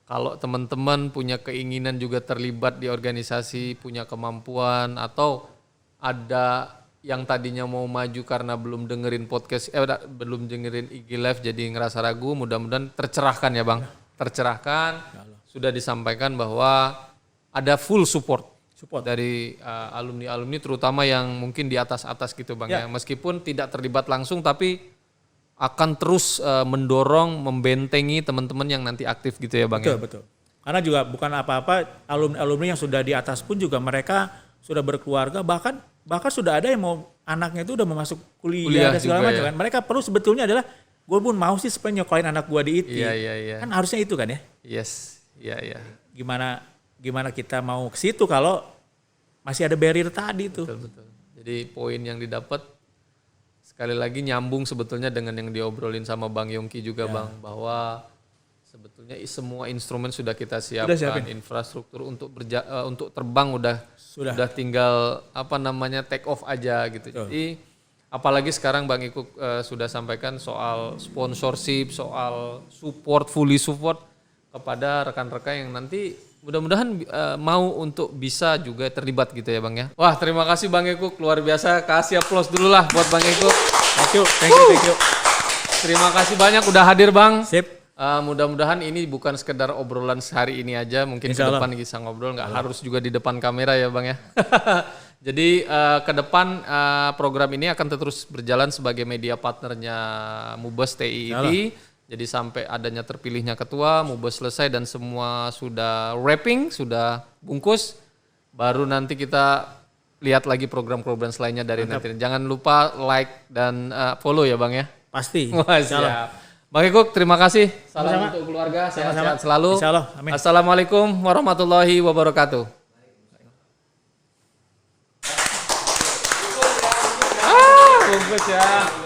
kalau teman-teman punya keinginan juga terlibat di organisasi, punya kemampuan atau ada yang tadinya mau maju karena belum dengerin podcast, belum dengerin IG Live jadi ngerasa ragu, mudah-mudahan tercerahkan ya Bang. Tercerahkan, sudah disampaikan bahwa ada full support dari alumni-alumni terutama yang mungkin di atas-atas gitu Bang ya. Meskipun tidak terlibat langsung tapi akan terus mendorong, membentengi teman-teman yang nanti aktif gitu ya Bang. Betul. Karena juga bukan apa-apa, alumni-alumni yang sudah di atas pun juga mereka sudah berkeluarga, bahkan bahkan sudah ada yang mau anaknya itu udah mau masuk kuliah Kuliah dan segala juga macam ya. kan. Mereka perlu sebetulnya adalah gue pun mau sih supaya nyokolin anak gue di IT. Iya. Kan harusnya itu kan ya. Yes. Iya. Gimana kita mau ke situ kalau masih ada barrier tadi tuh. Betul. Jadi poin yang didapat sekali lagi nyambung sebetulnya dengan yang diobrolin sama Bang Yongki juga Bang, bahwa sebetulnya semua instrumen sudah kita siapkan, siapin. infrastruktur untuk untuk terbang udah tinggal take off aja gitu. Jadi apalagi sekarang Bang Ikuk sudah sampaikan soal sponsorship, soal fully support kepada rekan-rekan yang nanti mudah-mudahan mau untuk bisa juga terlibat gitu ya Bang ya. Wah, terima kasih Bang Ikuk, luar biasa. Kasih applause dulu lah buat Bang Ikuk. Thank you. Terima kasih banyak udah hadir Bang. Sip. Mudah-mudahan ini bukan sekedar obrolan sehari ini aja, mungkin ke depan bisa ngobrol, nggak harus juga di depan kamera ya Bang ya. Jadi ke depan program ini akan terus berjalan sebagai media partnernya Mubes TIIT. Jadi sampai adanya terpilihnya ketua, Mubes selesai dan semua sudah wrapping, sudah bungkus, baru nanti kita lihat lagi program-program selainnya dari nanti. Jangan lupa like dan follow ya Bang ya. Pasti. Wah, siap. Bang Ikuk, terima kasih. Salam untuk keluarga, sehat-sehat selalu. Insyaallah. Amin. Assalamualaikum warahmatullahi wabarakatuh. Bungkus ya.